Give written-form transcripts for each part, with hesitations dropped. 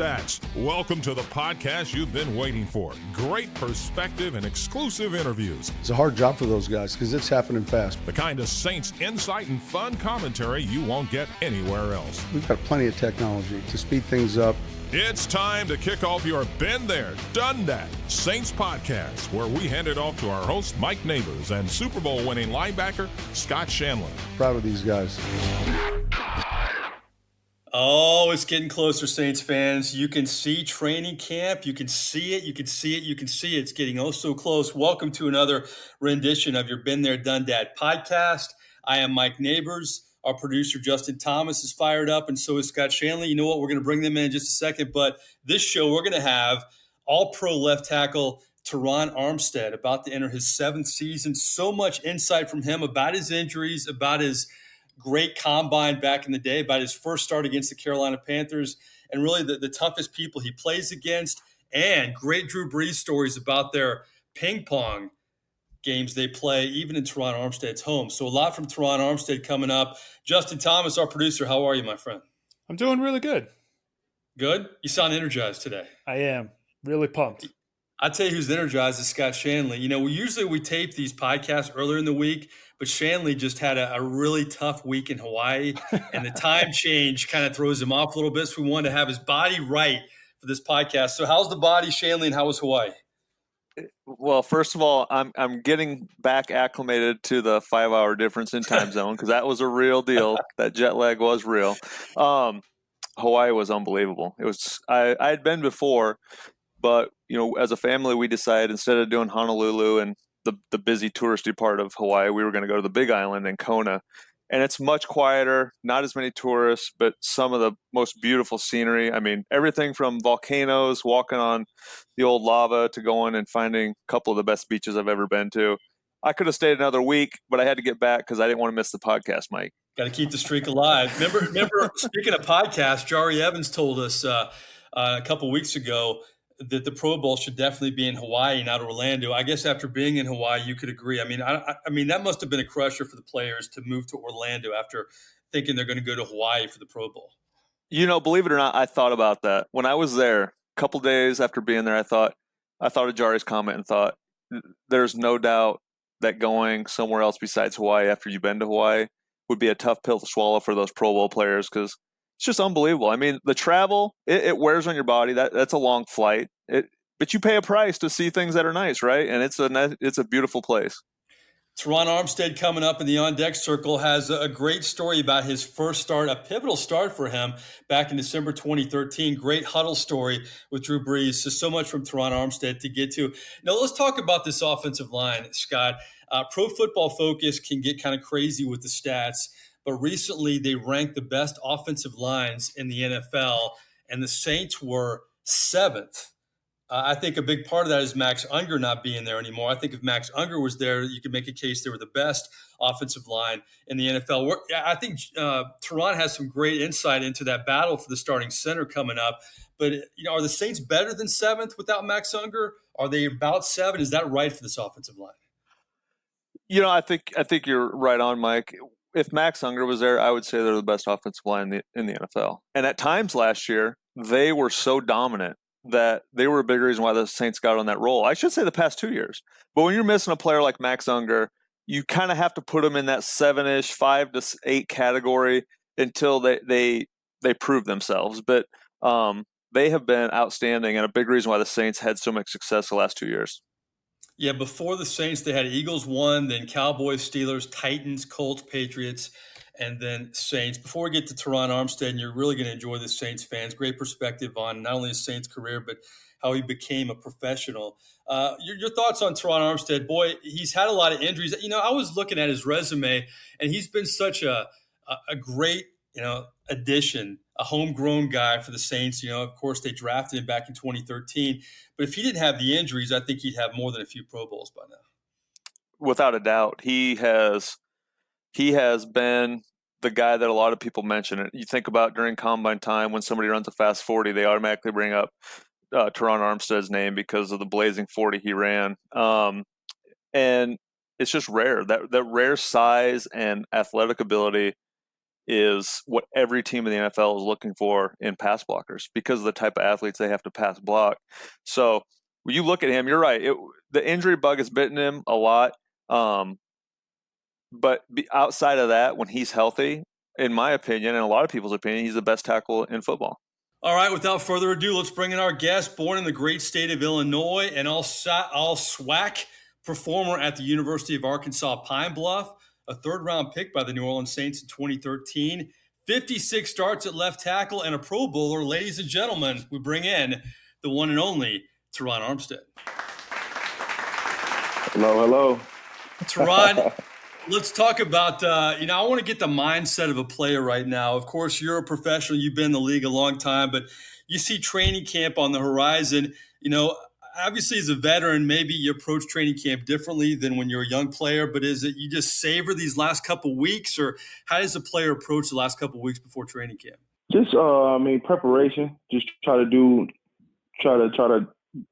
Stats. Welcome to the podcast you've been waiting for. Great perspective and exclusive interviews. It's a hard job for those guys because it's happening fast. The kind of Saints insight and fun commentary you won't get anywhere else. We've got plenty of technology to speed things up. It's time to kick off your Been There, Done That Saints podcast, where we hand it off to our host, Mike Nabors, and Super Bowl winning linebacker, Scott Shanle. Proud of these guys. Oh, it's getting closer, Saints fans. You can see training camp. You can see it. You can see it. You can see it. It's getting oh so close. Welcome to another rendition of your Been There, Done That podcast. I am Mike Nabors. Our producer, Justin Thomas, is fired up, and so is Scott Shanle. You know what? We're going to bring them in just a second. But this show, we're going to have all-pro left tackle Terron Armstead about to enter his 7th season. So much insight from him about his injuries, about his great combine back in the day, about his first start against the Carolina Panthers, and really the toughest people he plays against, and great Drew Brees stories about their ping pong games they play, even in Terron Armstead's home. So a lot from Terron Armstead coming up. Justin Thomas, our producer, how are you, my friend? I'm doing really good. Good? You sound energized today. I am. Really pumped. I'll tell you who's energized is Scott Shanle. You know, we tape these podcasts earlier in the week, but Shanle just had a really tough week in Hawaii, and the time change kind of throws him off a little bit, so we wanted to have his body right for this podcast. So how's the body, Shanle, and how was Hawaii? Well, first of all, I'm getting back acclimated to the 5-hour difference in time zone because that was a real deal. That jet lag was real. Hawaii was unbelievable. It was I had been before, but you know, as a family, we decided instead of doing Honolulu and the busy touristy part of Hawaii, we were going to go to the Big Island in Kona. And it's much quieter, not as many tourists, but some of the most beautiful scenery. I mean, everything from volcanoes, walking on the old lava, to going and finding a couple of the best beaches I've ever been to. I could have stayed another week, but I had to get back because I didn't want to miss the podcast, Mike. Got to keep the streak alive. Remember, speaking of podcasts, Jari Evans told us a couple of weeks ago that the Pro Bowl should definitely be in Hawaii, not Orlando. I guess after being in Hawaii, you could agree. I mean, that must have been a crusher for the players to move to Orlando after thinking they're going to go to Hawaii for the Pro Bowl. You know, believe it or not, I thought about that when I was there. A couple days after being there, I thought of Jari's comment and thought, there's no doubt that going somewhere else besides Hawaii after you've been to Hawaii would be a tough pill to swallow for those Pro Bowl players because it's just unbelievable. I mean, the travel, it wears on your body. That's a long flight. But you pay a price to see things that are nice, right? And it's a beautiful place. Terron Armstead coming up in the On Deck Circle has a great story about his first start, a pivotal start for him back in December 2013. Great huddle story with Drew Brees. So much from Terron Armstead to get to. Now, let's talk about this offensive line, Scott. Pro Football Focus can get kind of crazy with the stats, but recently they ranked the best offensive lines in the NFL, and the Saints were 7th. I think a big part of that is Max Unger not being there anymore. I think if Max Unger was there, you could make a case they were the best offensive line in the NFL. I think Terron has some great insight into that battle for the starting center coming up. But you know, are the Saints better than 7th without Max Unger? Are they about 7? Is that right for this offensive line? You know, I think you're right on, Mike. If Max Unger was there, I would say they're the best offensive line in the NFL. And at times last year, they were so dominant that they were a big reason why the Saints got on that roll. I should say the past 2 years. But when you're missing a player like Max Unger, you kind of have to put him in that 7-ish, 5 to 8 category until they prove themselves. But they have been outstanding and a big reason why the Saints had so much success the last 2 years. Yeah, before the Saints, they had Eagles 1, then Cowboys, Steelers, Titans, Colts, Patriots, and then Saints. Before we get to Terron Armstead, and you're really going to enjoy this Saints fans, great perspective on not only his Saints career, but how he became a professional. Your thoughts on Terron Armstead? Boy, he's had a lot of injuries. You know, I was looking at his resume, and he's been such a great, addition, a homegrown guy for the Saints. You know, of course, they drafted him back in 2013. But if he didn't have the injuries, I think he'd have more than a few Pro Bowls by now. Without a doubt, he has been the guy that a lot of people mention. You think about during combine time when somebody runs a fast 40, they automatically bring up Terron Armstead's name because of the blazing 40 he ran. And it's just rare. That rare size and athletic ability is what every team in the NFL is looking for in pass blockers because of the type of athletes they have to pass block. So when you look at him, you're right. The injury bug has bitten him a lot. But outside of that, when he's healthy, in my opinion, and a lot of people's opinion, he's the best tackle in football. All right, without further ado, let's bring in our guest, born in the great state of Illinois and all SWAC performer at the University of Arkansas Pine Bluff, a third-round pick by the New Orleans Saints in 2013, 56 starts at left tackle, and a Pro Bowler. Ladies and gentlemen, we bring in the one and only Terron Armstead. Hello. Terron, let's talk about, I want to get the mindset of a player right now. Of course, you're a professional. You've been in the league a long time, but you see training camp on the horizon. Obviously as a veteran, maybe you approach training camp differently than when you're a young player, but is it you just savor these last couple weeks, or how does a player approach the last couple weeks before training camp? Just, preparation. Just try to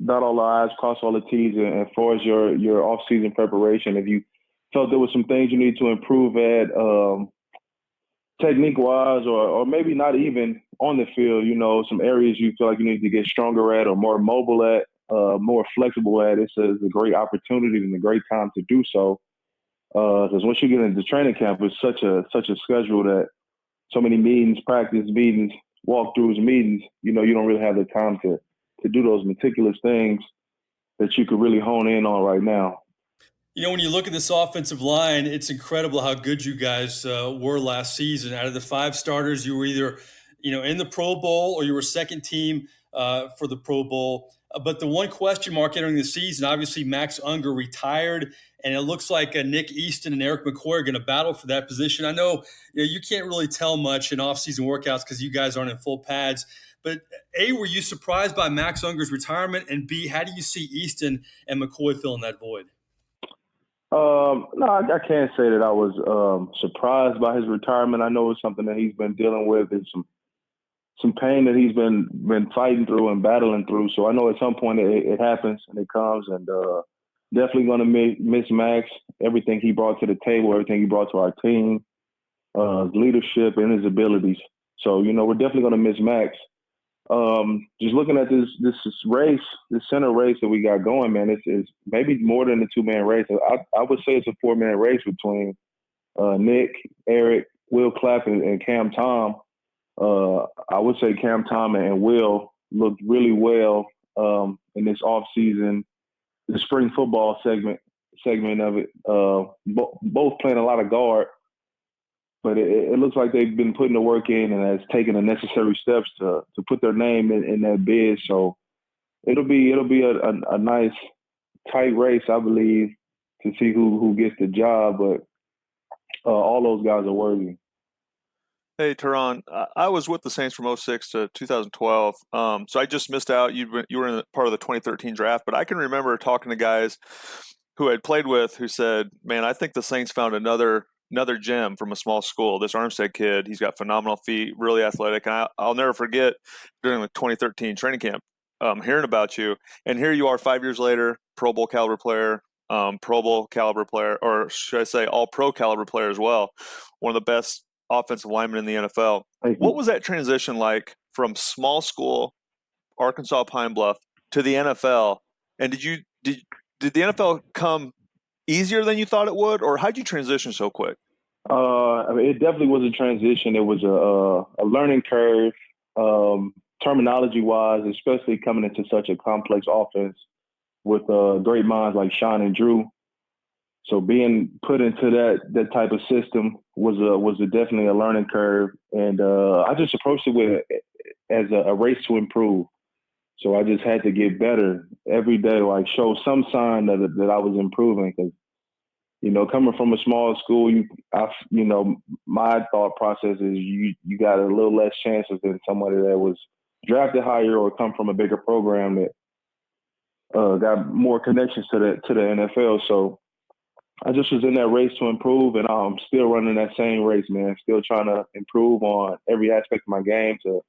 dot all the I's, cross all the T's. And as far as your off-season preparation, if you felt there was some things you need to improve at technique-wise or maybe not even on the field, some areas you feel like you need to get stronger at or more mobile at, more flexible at, it's a great opportunity and a great time to do so. Because once you get into training camp, it's such a schedule that so many meetings, practice meetings, walkthroughs, meetings, you don't really have the time to do those meticulous things that you could really hone in on right now. When you look at this offensive line, it's incredible how good you guys were last season. Out of the 5 starters, you were either, in the Pro Bowl or you were second team for the Pro Bowl. But the one question mark entering the season, obviously Max Unger retired, and it looks like Nick Easton and Eric McCoy are going to battle for that position. I know you can't really tell much in off-season workouts because you guys aren't in full pads. But A, were you surprised by Max Unger's retirement? And B, how do you see Easton and McCoy filling that void? No, I can't say that I was surprised by his retirement. I know it's something that he's been dealing with. It's some pain that he's been fighting through and battling through. So I know at some point it happens and it comes. And definitely going to miss Max, everything he brought to the table, everything he brought to our team, his leadership and his abilities. So, we're definitely going to miss Max. Just looking at this race, this center race that we got going, man, it's maybe more than a 2-man race. I would say it's a 4-man race between Nick, Eric, Will Clapp, and Cam Tom. I would say Cam Tom and Will looked really well in this off-season, the spring football segment of it. Both playing a lot of guard. But it looks like they've been putting the work in and has taken the necessary steps to put their name in that bid. So it'll be a nice tight race, I believe, to see who gets the job. But all those guys are worthy. Hey, Terron, I was with the Saints from 2006 to 2012. So I just missed out. You were in part of the 2013 draft, but I can remember talking to guys who I'd played with who said, man, I think the Saints found another gem from a small school. This Armstead kid, he's got phenomenal feet, really athletic. And I'll never forget during the 2013 training camp, hearing about you. And here you are 5 years later, Pro Bowl caliber player, or should I say all-pro caliber player as well. One of the best offensive linemen in the NFL. What was that transition like from small school, Arkansas Pine Bluff, to the NFL? And did the NFL come easier than you thought it would, or how'd you transition so quick? It definitely was a transition. It was a learning curve, terminology-wise, especially coming into such a complex offense with great minds like Sean and Drew. So being put into that type of system was definitely a learning curve, and I just approached it as a race to improve. So I just had to get better every day, like show some sign that I was improving. Because coming from a small school, my thought process is you got a little less chances than somebody that was drafted higher or come from a bigger program that got more connections to the NFL. So I just was in that race to improve, and I'm still running that same race, man. Still trying to improve on every aspect of my game to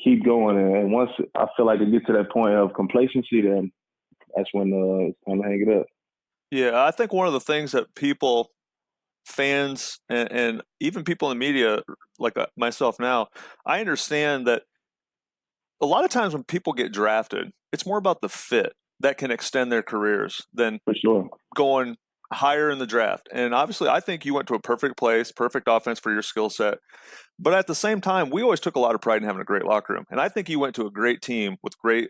keep going. And once I feel like I get to that point of complacency, then that's when it's time to hang it up. Yeah, I think one of the things that people fans and even people in the media like myself now, I understand that a lot of times when people get drafted, it's more about the fit that can extend their careers than For sure. going higher in the draft. And obviously, I think you went to a perfect place, perfect offense for your skill set. But at the same time, we always took a lot of pride in having a great locker room. And I think you went to a great team with great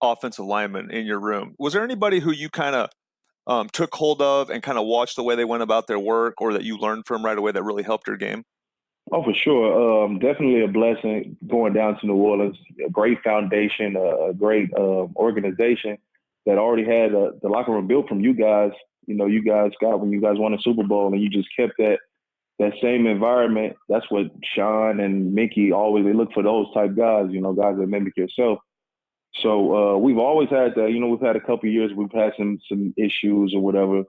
offensive linemen in your room. Was there anybody who you kind of took hold of and kind of watched the way they went about their work, or that you learned from right away that really helped your game? Oh, for sure. Definitely a blessing going down to New Orleans. A great foundation, a great organization that already had the locker room built from you guys. You know, you guys got when you guys won a Super Bowl, and you just kept that same environment. That's what Sean and Mickey always, they look for those type guys, you know, guys that mimic yourself. So we've always had that. You know, we've had a couple of years, we've had some issues or whatever,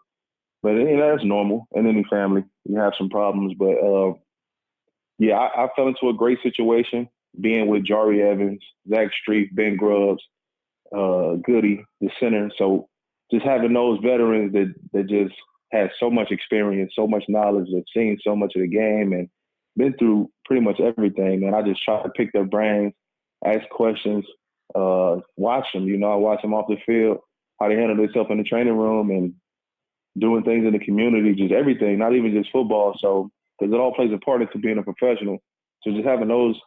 but you know, that's normal in any family. You have some problems, but yeah, I fell into a great situation being with Jari Evans, Zach Street, Ben Grubbs, Goody, the center. So just having those veterans that just had so much experience, so much knowledge, have seen so much of the game and been through pretty much everything. And I just try to pick their brains, ask questions, watch them. You know, I watch them off the field, how they handle themselves in the training room and doing things in the community, just everything, not even just football. So, because it all plays a part into being a professional. So just having those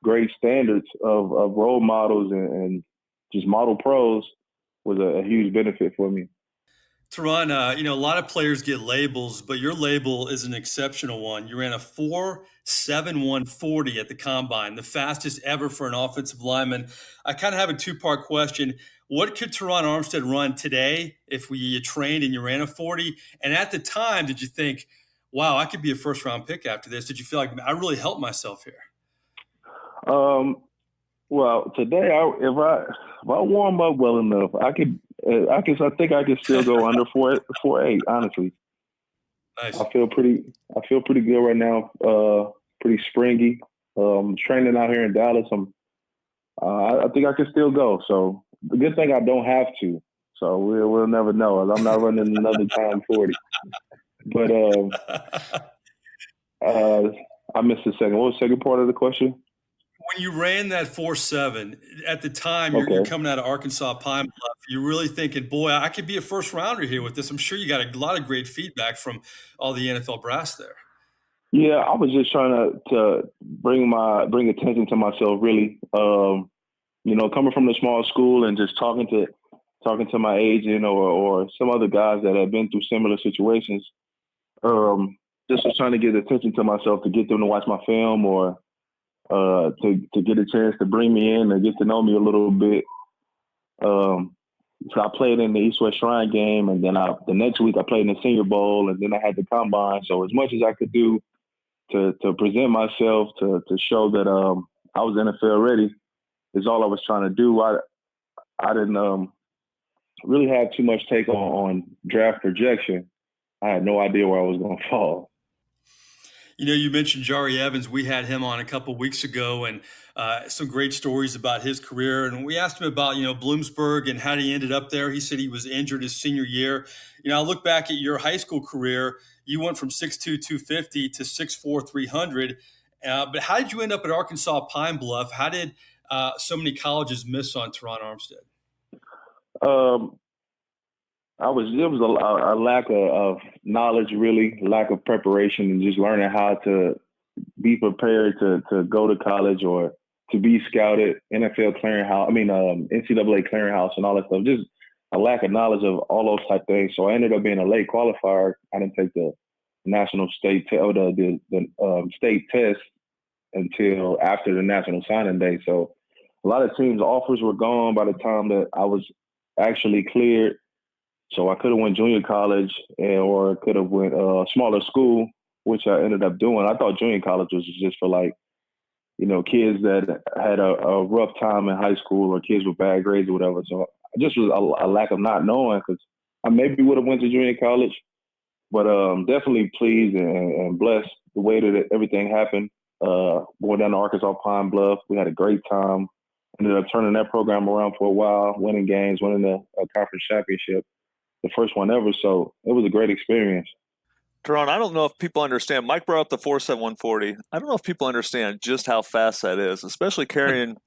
great standards of role models and just model pros was a huge benefit for me. Terron, you know, a lot of players get labels, but your label is an exceptional one. You ran a 4.7140 at the combine, the fastest ever for an offensive lineman. I kind of have a two-part question. What could Terron Armstead run today if you trained and you ran a 40? And at the time, did you think, wow, I could be a first-round pick after this? Did you feel like I really helped myself here? Well, today, if I warm up well enough, I think I could still go under 4.8. Honestly, Nice. I feel pretty good right now. Pretty springy. Training out here in Dallas, I think I can still go. So the good thing I don't have to. So we'll never know. I'm not running another time 40. But I missed the second. What was the second part of the question? When you ran that 4.7 at the time, Okay. you're coming out of Arkansas Pine Bluff. You're really thinking, boy, I could be a first rounder here with this. I'm sure you got a lot of great feedback from all the NFL brass there. Yeah, I was just trying to bring attention to myself, really. You know, coming from the small school and just talking to my agent or some other guys that have been through similar situations. Just was trying to get attention to myself to get them to watch my film or to get a chance to bring me in and get to know me a little bit. So I played in the East-West Shrine game, and then the next week I played in the Senior Bowl, and then I had the Combine. So as much as I could do to present myself, to show that I was NFL ready, is all I was trying to do. I didn't really have too much take on draft projection. I had no idea where I was going to fall. You know, you mentioned Jari Evans. We had him on a couple of weeks ago, and some great stories about his career. And we asked him about, you know, Bloomsburg and how he ended up there. He said he was injured his senior year. You know, I look back at your high school career. You went from 6'2", 250 to 6'4", 300. But how did you end up at Arkansas Pine Bluff? How did so many colleges miss on Terron Armstead? It was a lack of knowledge, really, lack of preparation, and just learning how to be prepared to go to college or to be scouted, NCAA clearinghouse and all that stuff. Just a lack of knowledge of all those type things. So I ended up being a late qualifier. I didn't take the national state or the state test until after the national signing day. So a lot of teams' offers were gone by the time that I was actually cleared. So I could have went junior college or could have went a smaller school, which I ended up doing. I thought junior college was just for, like, you know, kids that had a rough time in high school or kids with bad grades or whatever. So it just was a lack of not knowing, because I maybe would have went to junior college, but definitely pleased and blessed the way that everything happened. Going down to Arkansas Pine Bluff, we had a great time. Ended up turning that program around for a while, winning games, winning a conference championship, the first one ever. So it was a great experience. Terron, I don't know if people understand. Mike brought up the 4.7 140. I don't know if people understand just how fast that is, especially carrying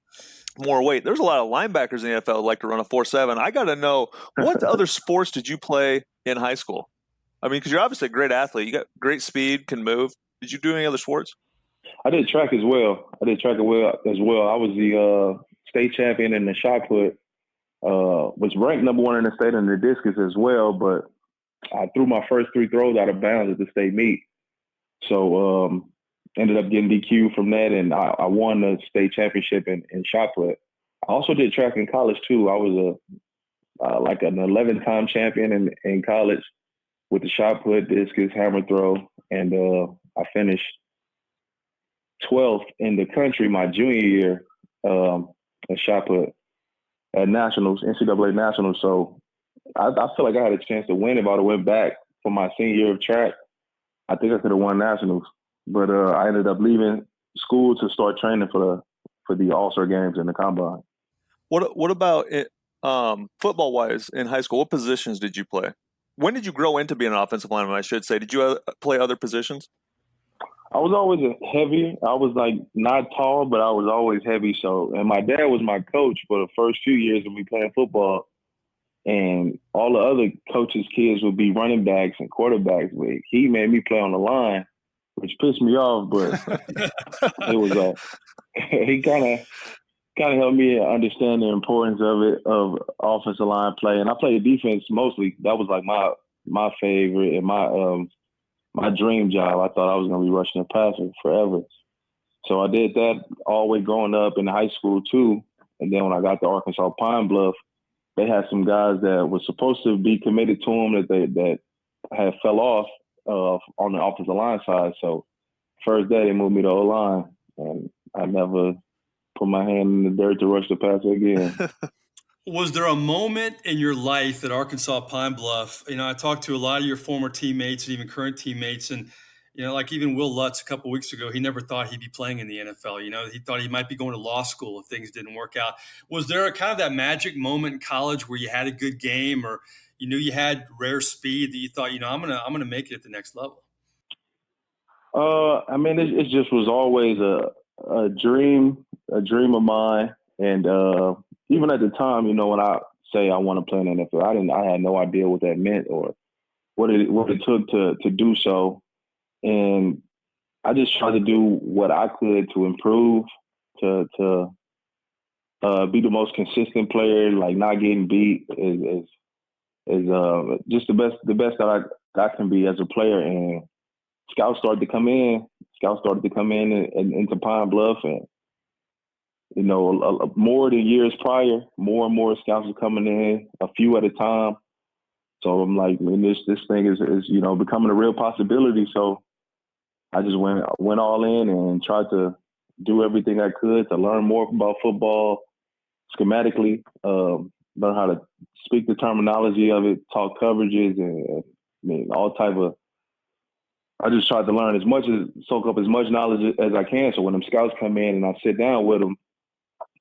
more weight. There's a lot of linebackers in the NFL that like to run a 4.7. I got to know, what other sports did you play in high school? I mean, because you're obviously a great athlete. You got great speed, can move. Did you do any other sports? I did track as well. I was the state champion in the shot put. Was ranked number 1 in the state in the discus as well, but I threw my first 3 throws out of bounds at the state meet. So ended up getting DQ from that, and I won the state championship in shot put. I also did track in college too. I was like an 11-time champion in college with the shot put, discus, hammer throw, and I finished 12th in the country my junior year at shot put at nationals, NCAA nationals. So I feel like I had a chance to win if I would have went back for my senior year of track. I think I could have won nationals, but I ended up leaving school to start training for the All-Star games and the combine. What about it, football-wise in high school? What positions did you play? When did you grow into being an offensive lineman, I should say? Did you play other positions? I was always heavy. I was like not tall, but I was always heavy. So, and my dad was my coach for the first few years of me playing football. And all the other coaches' kids would be running backs and quarterbacks. But he made me play on the line, which pissed me off. But it was he kind of helped me understand the importance of offensive line play. And I played defense mostly. That was like my favorite and my dream job. I thought I was going to be rushing the passer forever. So I did that all the way growing up in high school too. And then when I got to Arkansas Pine Bluff, they had some guys that were supposed to be committed to them that had fell off on the offensive line side. So first day they moved me to O-line, and I never put my hand in the dirt to rush the passer again. Was there a moment in your life at Arkansas Pine Bluff? I talked to a lot of your former teammates and even current teammates, and like even Will Lutz a couple of weeks ago, he never thought he'd be playing in the NFL. He thought he might be going to law school if things didn't work out. Was there a kind of that magic moment in college where you had a good game, or you knew you had rare speed that you thought, I'm gonna make it at the next level? I mean, it just was always a dream of mine, and even at the time, when I say I want to play in the NFL, I had no idea what that meant or what it took to do so. And I just tried to do what I could to improve, to be the most consistent player, like not getting beat is just the best that I can be as a player. And scouts started to come in into Pine Bluff, and more than years prior, more and more scouts are coming in, a few at a time. So I'm like, this thing is becoming a real possibility. So I just went all in and tried to do everything I could to learn more about football schematically, learn how to speak the terminology of it, talk coverages, and all type of. I just tried to learn soak up as much knowledge as I can. So when them scouts come in and I sit down with them,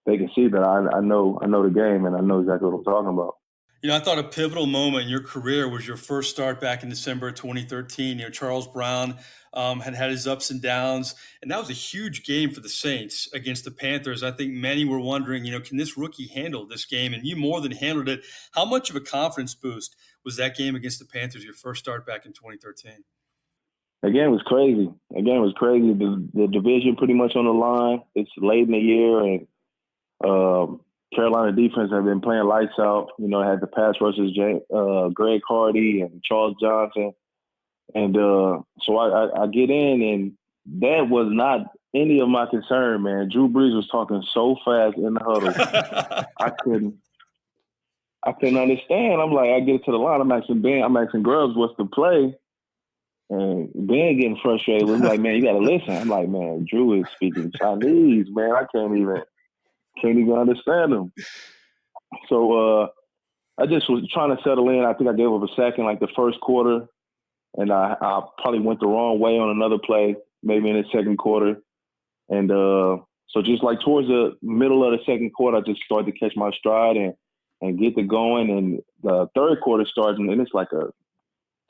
they can see that I know the game and I know exactly what I'm talking about. I thought a pivotal moment in your career was your first start back in December of 2013. Charles Brown had his ups and downs, and that was a huge game for the Saints against the Panthers. I think many were wondering, can this rookie handle this game? And you more than handled it. How much of a confidence boost was that game against the Panthers, your first start back in 2013? Again, it was crazy. The division pretty much on the line. It's late in the year, and Carolina defense have been playing lights out. Had the pass rushers, Greg Hardy and Charles Johnson. And so I get in, and that was not any of my concern, man. Drew Brees was talking so fast in the huddle. I couldn't understand. I'm like, I get to the line. I'm asking Grubbs what's the play. And Ben getting frustrated. Was like, man, you got to listen. I'm like, man, Drew is speaking Chinese, man. I can't even understand him. So I just was trying to settle in. I think I gave up a sack in like the first quarter, and I probably went the wrong way on another play, maybe in the second quarter. And so just like towards the middle of the second quarter, I just started to catch my stride and get to going. And the third quarter starts, and it's like a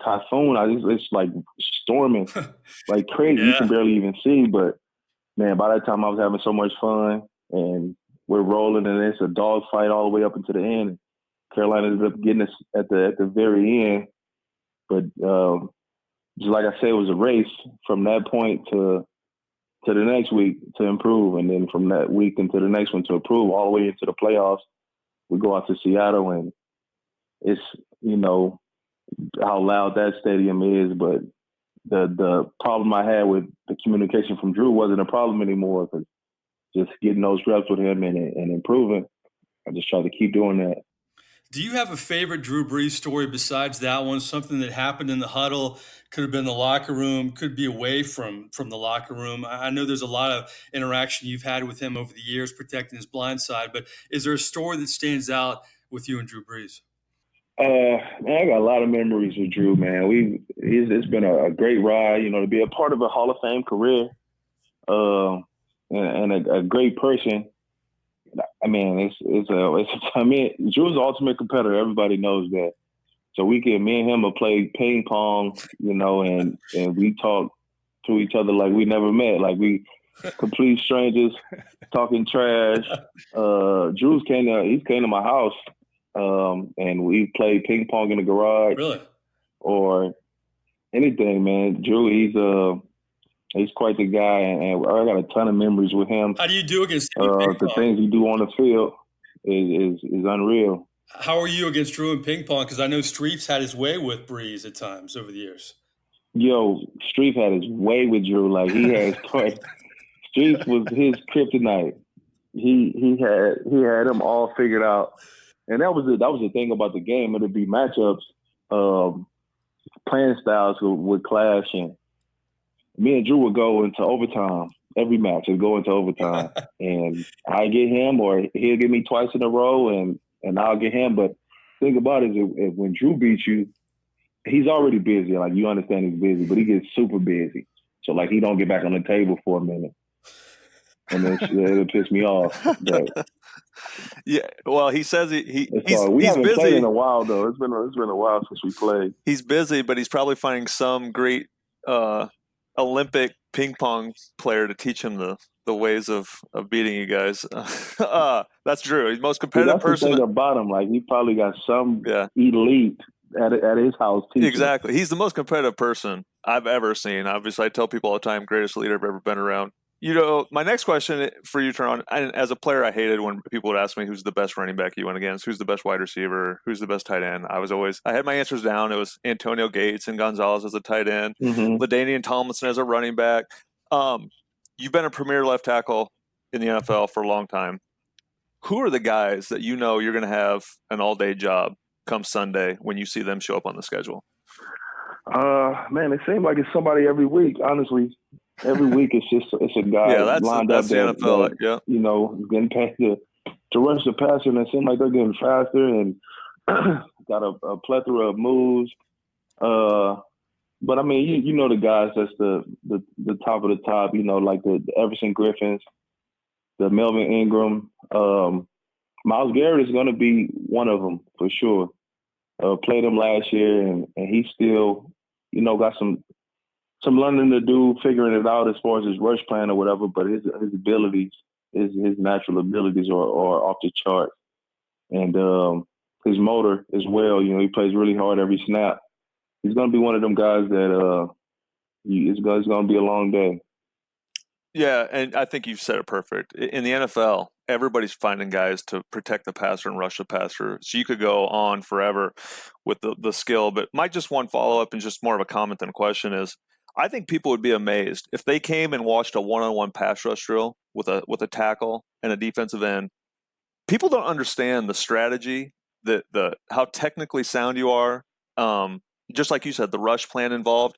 typhoon. It's like storming like crazy. You Yeah. can barely even see. But man, by that time I was having so much fun, and we're rolling, and it's a dog fight all the way up into the end. Carolina ended up getting us at the very end, but just like I said, it was a race from that point to the next week to improve, and then from that week into the next one to improve, all the way into the playoffs. We go out to Seattle, and it's, you know, how loud that stadium is, but the problem I had with the communication from Drew wasn't a problem anymore, because just getting those reps with him and improving, I just try to keep doing that. Do you have a favorite Drew Brees story besides that one? Something that happened in the huddle, could have been the locker room, could be away from the locker room. I know there's a lot of interaction you've had with him over the years, protecting his blind side. But is there a story that stands out with you and Drew Brees? Man, I got a lot of memories with Drew, man. It's been a great ride, you know, to be a part of a Hall of Fame career, and a great person. I mean, Drew's the ultimate competitor. Everybody knows that. So me and him will play ping pong, you know, and we talk to each other like we never met, like we complete strangers talking trash. Drew's came to my house, and we played ping pong in the garage. Really? Or anything, man. Drew, he's quite the guy, and I got a ton of memories with him. How do you do against him in ping The pong? things he do on the field is unreal. How are you against Drew in ping pong? Because I know Streef's had his way with Brees at times over the years. Yo, Streef had his way with Drew. Like, he had Streef was his kryptonite. He had them all figured out, and that was the thing about the game. It'd be matchups, playing styles would clash, and me and Drew would go into overtime. Every match would go into overtime, and I get him, or he'll get me twice in a row, and I'll get him. But the thing about it is, when Drew beats you, he's already busy. Like, you understand he's busy, but he gets super busy. So, like, he don't get back on the table for a minute, and then it'll piss me off. But yeah, well, he says we haven't busy. played in a while, though. It's been a while since we played. He's busy, but he's probably finding some great Olympic ping pong player to teach him the ways of beating you guys. That's Drew. He's the most competitive person. That's the thing about him. Like, he probably got some elite at his house teaching. Exactly. He's the most competitive person I've ever seen. Obviously, I tell people all the time, greatest leader I've ever been around. You know, my next question for you, Terron, as a player, I hated when people would ask me who's the best running back you went against, who's the best wide receiver, who's the best tight end. I had my answers down. It was Antonio Gates and Gonzalez as a tight end, LaDainian Tomlinson as a running back. You've been a premier left tackle in the NFL for a long time. Who are the guys that you know you're going to have an all-day job come Sunday when you see them show up on the schedule? Man, it seems like it's somebody every week, honestly. Every week it's a guy lined up that you know, getting past to rush the passer, and it seems like they're getting faster and got a plethora of moves. But I mean, you know the guys that's the top of the top, you know, like the Everson Griffins, the Melvin Ingram. Myles Garrett is going to be one of them for sure. Played him last year, and he still, you know, got some learning to do, figuring it out as far as his rush plan or whatever. But his abilities, his natural abilities are off the chart, and his motor as well. You know, he plays really hard every snap. He's going to be one of them guys that it's going to be a long day. Yeah, and I think you've said it perfect. In the NFL, everybody's finding guys to protect the passer and rush the passer. So you could go on forever with the skill. But my just one follow-up and just more of a comment than a question is, I think people would be amazed if they came and watched a one-on-one pass rush drill with a tackle and a defensive end. People don't understand the strategy, how technically sound you are. Just like you said, the rush plan involved.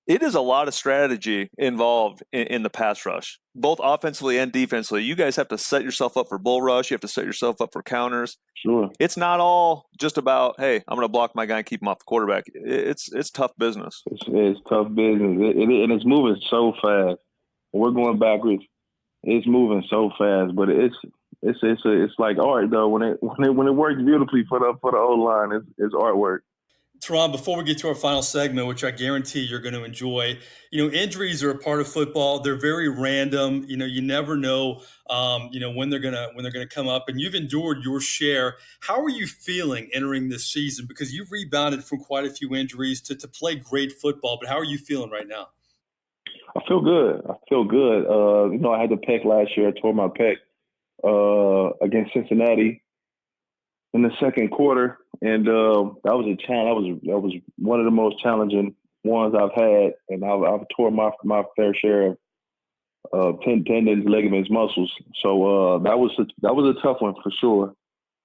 It is a lot of strategy involved in the pass rush, both offensively and defensively. You guys have to set yourself up for bull rush. You have to set yourself up for counters. Sure. It's not all just about, hey, I'm going to block my guy and keep him off the quarterback. It's tough business. It's tough business, and it's moving so fast. We're going backwards. It's moving so fast, but it's like art though. When it works beautifully for the O line, it's artwork. Terron, before we get to our final segment, which I guarantee you're going to enjoy, injuries are a part of football. They're very random. You never know, when they're gonna come up. And you've endured your share. How are you feeling entering this season? Because you've rebounded from quite a few injuries to play great football. But how are you feeling right now? I feel good. I had the pec last year. I tore my pec against Cincinnati in the second quarter, and that was a challenge. That was one of the most challenging ones I've had, and I've tore my fair share of tendons, ligaments, muscles. So that was a tough one for sure.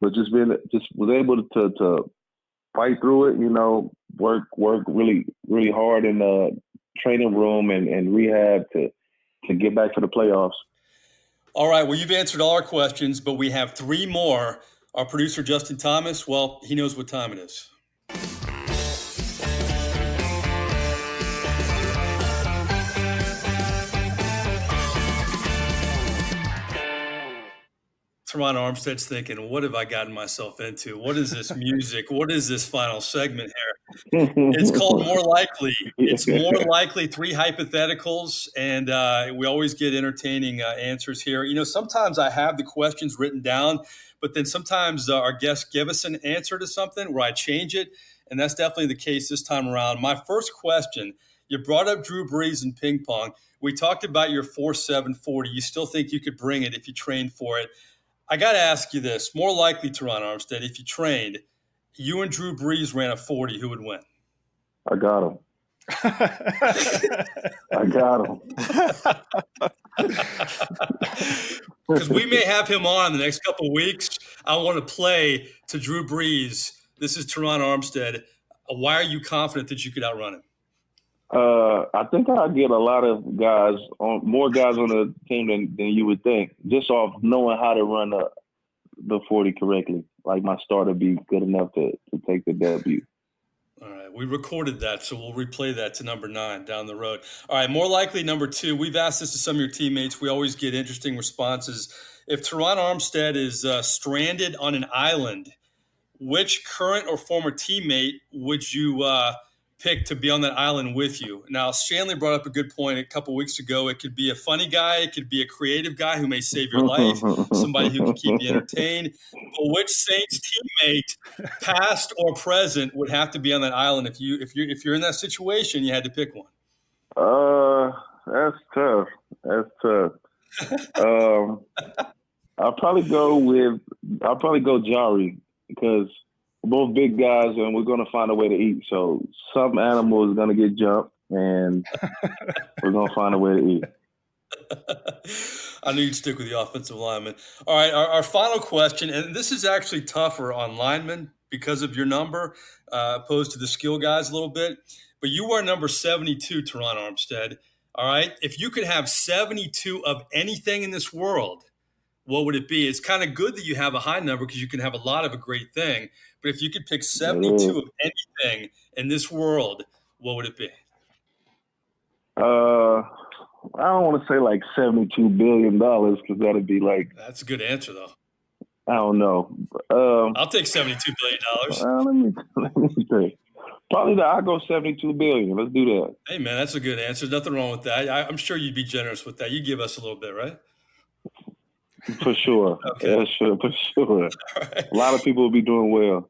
But just was able to fight through it. Work really really hard in the training room and rehab to get back to the playoffs. All right. Well, you've answered all our questions, but we have three more. Our producer, Justin Thomas, well, he knows what time it is. Terron Armstead's thinking, what have I gotten myself into? What is this music? What is this final segment here? It's called More Likely. It's more likely, three hypotheticals, and we always get entertaining answers here. Sometimes I have the questions written down, but then sometimes our guests give us an answer to something where I change it, and that's definitely the case this time around. My first question, you brought up Drew Brees and ping pong. We talked about your 4.7 40. You still think you could bring it if you trained for it. I got to ask you this. More likely, Terron Armstead, if you trained, you and Drew Brees ran a 40, who would win? I got him. I got him. Because we may have him on the next couple of weeks. I want to play to Drew Brees. This is Terron Armstead. Why are you confident that you could outrun him? I think I get a lot of more guys on the team than you would think, just off knowing how to run the 40 correctly. Like my starter be good enough to take the W. All right, we recorded that, so we'll replay that to number 9 down the road. All right, more likely number 2. We've asked this to some of your teammates. We always get interesting responses. If Terron Armstead is stranded on an island, which current or former teammate would you pick to be on that island with you? Now, Shanle brought up a good point a couple weeks ago. It could be a funny guy. It could be a creative guy who may save your life, somebody who can keep you entertained. But which Saints teammate, past or present, would have to be on that island if you're in that situation? You had to pick one. That's tough. I'll probably go Jari because we're both big guys and we're going to find a way to eat. So some animal is going to get jumped and we're going to find a way to eat. I knew you'd stick with the offensive lineman. All right, our final question, and this is actually tougher on linemen because of your number, opposed to the skill guys a little bit. But you are number 72, Terron Armstead. All right, if you could have 72 of anything in this world, what would it be? It's kind of good that you have a high number because you can have a lot of a great thing. But if you could pick 72 of anything in this world, what would it be? I don't want to say like $72 billion because that'd be like. That's a good answer, though. I don't know. I'll take $72 billion. Let me think. Probably I'll go $72 billion. Let's do that. Hey, man, that's a good answer. Nothing wrong with that. I'm sure you'd be generous with that. You give us a little bit, right? For sure. Okay. Yeah, sure, for sure. Right. A lot of people will be doing well.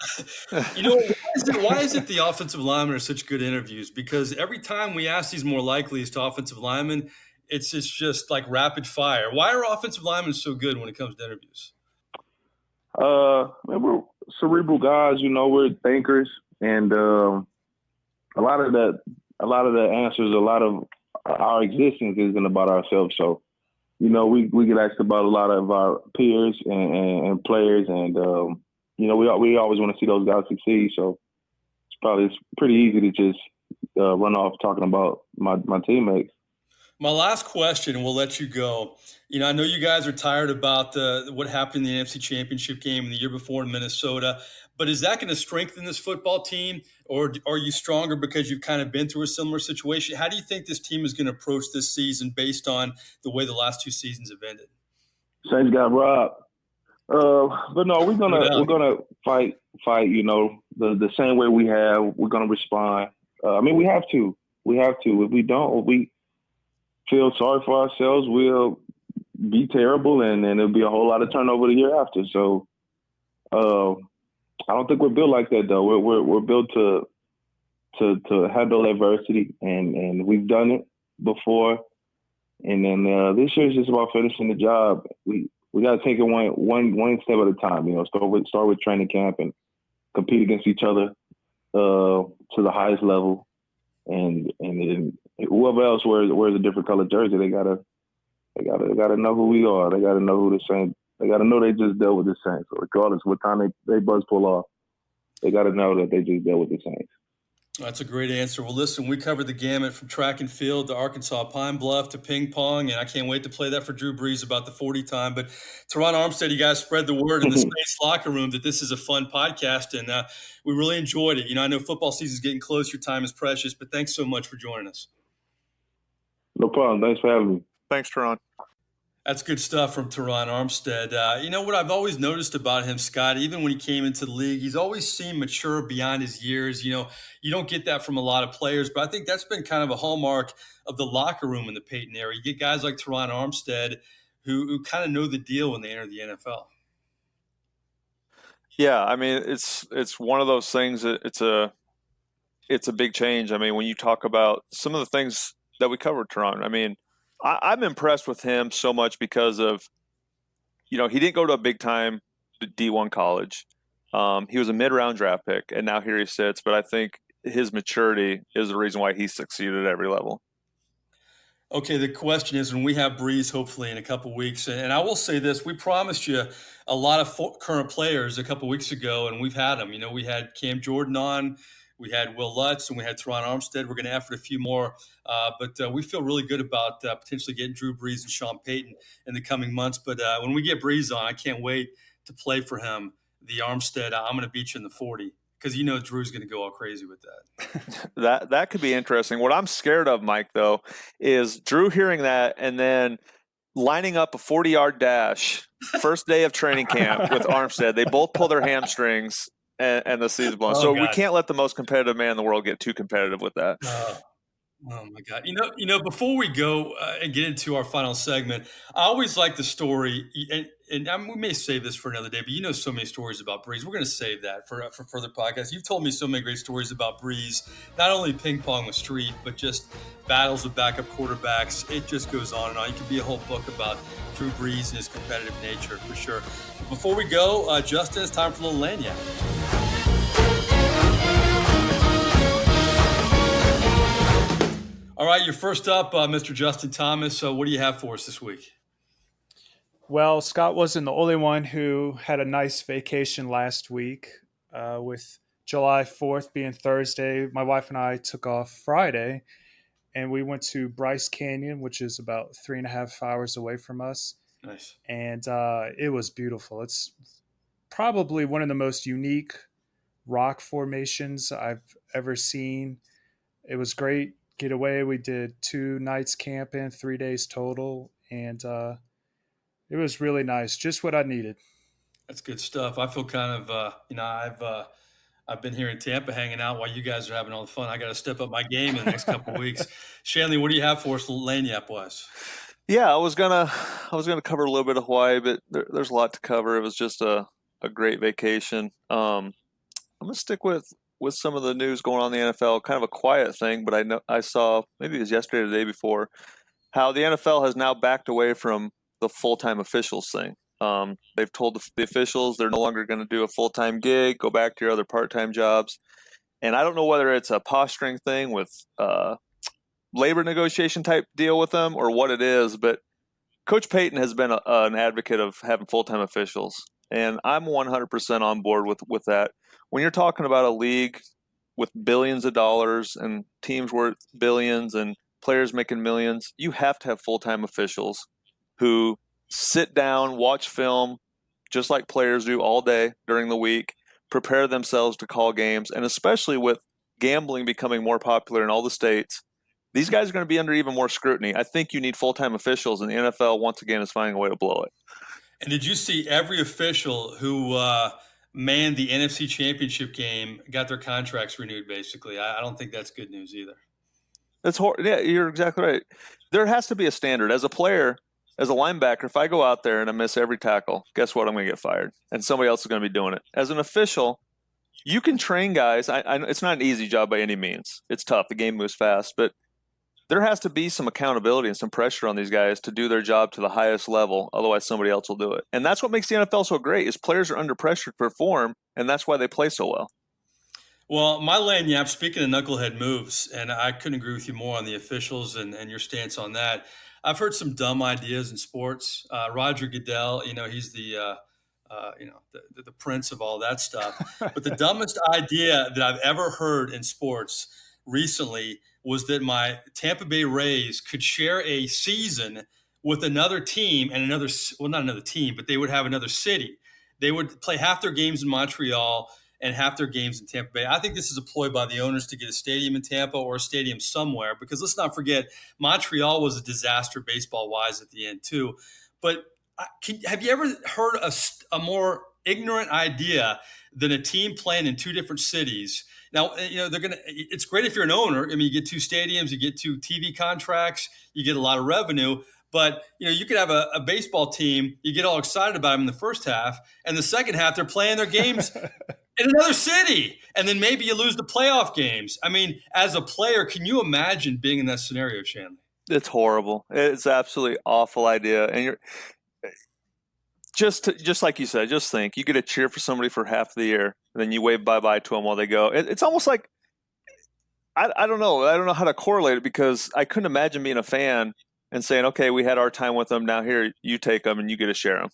Why is it the offensive linemen are such good interviews? Because every time we ask these more likely to offensive linemen, it's just like rapid fire. Why are offensive linemen so good when it comes to interviews? We're cerebral guys. We're thinkers, and a lot of the answers, a lot of our existence isn't about ourselves. So. We get asked about a lot of our peers and players, and we always want to see those guys succeed. So it's pretty easy to just run off talking about my teammates. My last question, and we'll let you go. I know you guys are tired about what happened in the NFC Championship game the year before in Minnesota, but is that going to strengthen this football team, or are you stronger because you've kind of been through a similar situation? How do you think this team is going to approach this season based on the way the last 2 seasons have ended? Saints got robbed. But no, we're gonna fight fight, the same way we have. We're going to respond. We have to. We have to. If we don't, if we feel sorry for ourselves, we'll be terrible, and there'll be a whole lot of turnover the year after. So I don't think we're built like that, though. We're built to handle adversity, and we've done it before. And then this year is just about finishing the job. We got to take it one step at a time. Start with training camp and compete against each other to the highest level. And then whoever else wears a different color jersey, they gotta know who we are. They gotta know who the Saints. They gotta know they just dealt with the Saints. So regardless of what time they buzz pull off, they gotta know that they just dealt with the Saints. That's a great answer. Well, listen, we covered the gamut from track and field to Arkansas Pine Bluff to ping pong, and I can't wait to play that for Drew Brees about the 40 time. But Terron Armstead, you guys spread the word in the Space locker room that this is a fun podcast, and we really enjoyed it. I know football season is getting close. Your time is precious, but thanks so much for joining us. No problem. Thanks for having me. Thanks, Terron. That's good stuff from Terron Armstead. What I've always noticed about him, Scott, even when he came into the league, he's always seemed mature beyond his years. You don't get that from a lot of players, but I think that's been kind of a hallmark of the locker room in the Peyton era. You get guys like Terron Armstead who kind of know the deal when they enter the NFL. Yeah, it's one of those things that it's a big change. When you talk about some of the things that we covered, Terron, I'm impressed with him so much because of, he didn't go to a big time D1 college. He was a mid-round draft pick, and now here he sits. But I think his maturity is the reason why he succeeded at every level. Okay, the question is when we have Brees, hopefully in a couple weeks, and I will say this, we promised you a lot of current players a couple weeks ago, and we've had them. We had Cam Jordan on, we had Will Lutz, and we had Terron Armstead. We're going to effort a few more, but we feel really good about potentially getting Drew Brees and Sean Payton in the coming months. But when we get Brees on, I can't wait to play for him the Armstead. I'm going to beat you in the 40 because Drew's going to go all crazy with that. That could be interesting. What I'm scared of, Mike, though, is Drew hearing that and then lining up a 40-yard dash first day of training camp with Armstead. They both pull their hamstrings and the season's blown. So we can't let the most competitive man in the world get too competitive with that. Oh my God! Before we go and get into our final segment, I always like the story, and we may save this for another day. But so many stories about Brees. We're going to save that for further podcasts. You've told me so many great stories about Brees, not only ping pong with Street, but just battles with backup quarterbacks. It just goes on and on. You could be a whole book about Drew Brees and his competitive nature for sure. But before we go, Justin, it's time for a little lanyard. All right, you're first up, Mr. Justin Thomas. What do you have for us this week? Well, Scott wasn't the only one who had a nice vacation last week. With July 4th being Thursday, my wife and I took off Friday, and we went to Bryce Canyon, which is about 3.5 hours away from us. Nice. And it was beautiful. It's probably one of the most unique rock formations I've ever seen. It was great. Get away. We did 2 nights camping, 3 days total, and it was really nice. Just what I needed. That's good stuff. I feel kind of, I've been here in Tampa hanging out while you guys are having all the fun. I got to step up my game in the next couple of weeks. Shanle, what do you have for us, lanyap wise? Yeah, I was gonna cover a little bit of Hawaii, but there's a lot to cover. It was just a great vacation. I'm gonna stick with some of the news going on in the NFL, kind of a quiet thing, but I saw, maybe it was yesterday or the day before, how the NFL has now backed away from the full-time officials thing. They've told the officials they're no longer going to do a full-time gig, go back to your other part-time jobs. And I don't know whether it's a posturing thing with labor negotiation type deal with them or what it is, but Coach Payton has been an advocate of having full-time officials. And I'm 100% on board with that. When you're talking about a league with billions of dollars and teams worth billions and players making millions, you have to have full-time officials who sit down, watch film, just like players do all day during the week, prepare themselves to call games, and especially with gambling becoming more popular in all the states, these guys are going to be under even more scrutiny. I think you need full-time officials, and the NFL, once again, is finding a way to blow it. And did you see every official who manned the NFC Championship game got their contracts renewed, basically. I don't think that's good news either. Yeah, you're exactly right. There has to be a standard. As a player, as a linebacker, if I go out there and I miss every tackle, guess what? I'm going to get fired, and somebody else is going to be doing it. As an official, you can train guys. I it's not an easy job by any means. It's tough. The game moves fast, but there has to be some accountability and some pressure on these guys to do their job to the highest level. Otherwise, somebody else will do it. And that's what makes the NFL so great is players are under pressure to perform, and that's why they play so well. Well, my lanyap, speaking of knucklehead moves, and I couldn't agree with you more on the officials and your stance on that. I've heard some dumb ideas in sports. Roger Goodell, he's the prince of all that stuff. But the dumbest idea that I've ever heard in sports recently was that my Tampa Bay Rays could share a season with another team and not another team, but they would have another city. They would play half their games in Montreal and half their games in Tampa Bay. I think this is a ploy by the owners to get a stadium in Tampa or a stadium somewhere, because let's not forget, Montreal was a disaster baseball-wise at the end too. But have you ever heard a more ignorant idea than a team playing in two different cities? Now, it's great if you're an owner. I mean, you get two stadiums, you get two TV contracts, you get a lot of revenue. But, you could have a baseball team, you get all excited about them in the first half, and the second half they're playing their games in another city, and then maybe you lose the playoff games. I mean, as a player, can you imagine being in that scenario, Shanle? It's horrible. It's absolutely awful idea. And you're just like you said, just think, you get to cheer for somebody for half the year, and then you wave bye-bye to them while they go. It's almost like, I don't know. I don't know how to correlate it, because I couldn't imagine being a fan and saying, okay, we had our time with them. Now here, you take them and you get to share them.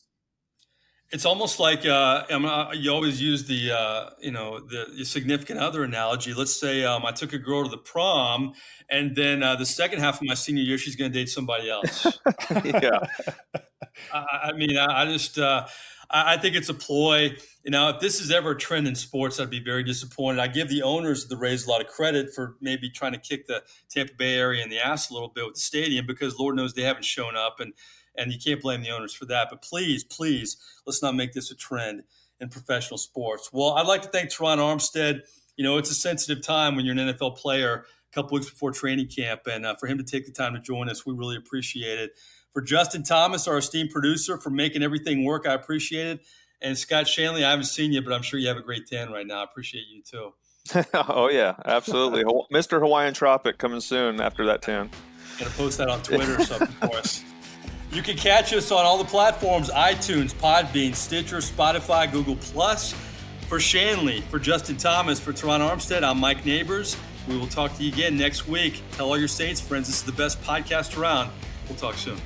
It's almost like you always use the significant other analogy. Let's say I took a girl to the prom, and then the second half of my senior year, she's going to date somebody else. Yeah. I think it's a ploy. If this is ever a trend in sports, I'd be very disappointed. I give the owners of the Rays a lot of credit for maybe trying to kick the Tampa Bay area in the ass a little bit with the stadium, because Lord knows they haven't shown up, and you can't blame the owners for that. But please, let's not make this a trend in professional sports. Well, I'd like to thank Terron Armstead. It's a sensitive time when you're an NFL player a couple weeks before training camp, and for him to take the time to join us, we really appreciate it. For Justin Thomas, our esteemed producer, for making everything work, I appreciate it. And Scott Shanle, I haven't seen you, but I'm sure you have a great tan right now. I appreciate you too. Oh, yeah, absolutely. Mr. Hawaiian Tropic coming soon after that tan. Going to post that on Twitter or something for us. You can catch us on all the platforms: iTunes, Podbean, Stitcher, Spotify, Google+. For Shanle, for Justin Thomas, for Terron Armstead, I'm Mike Nabors. We will talk to you again next week. Tell all your Saints friends this is the best podcast around. We'll talk soon.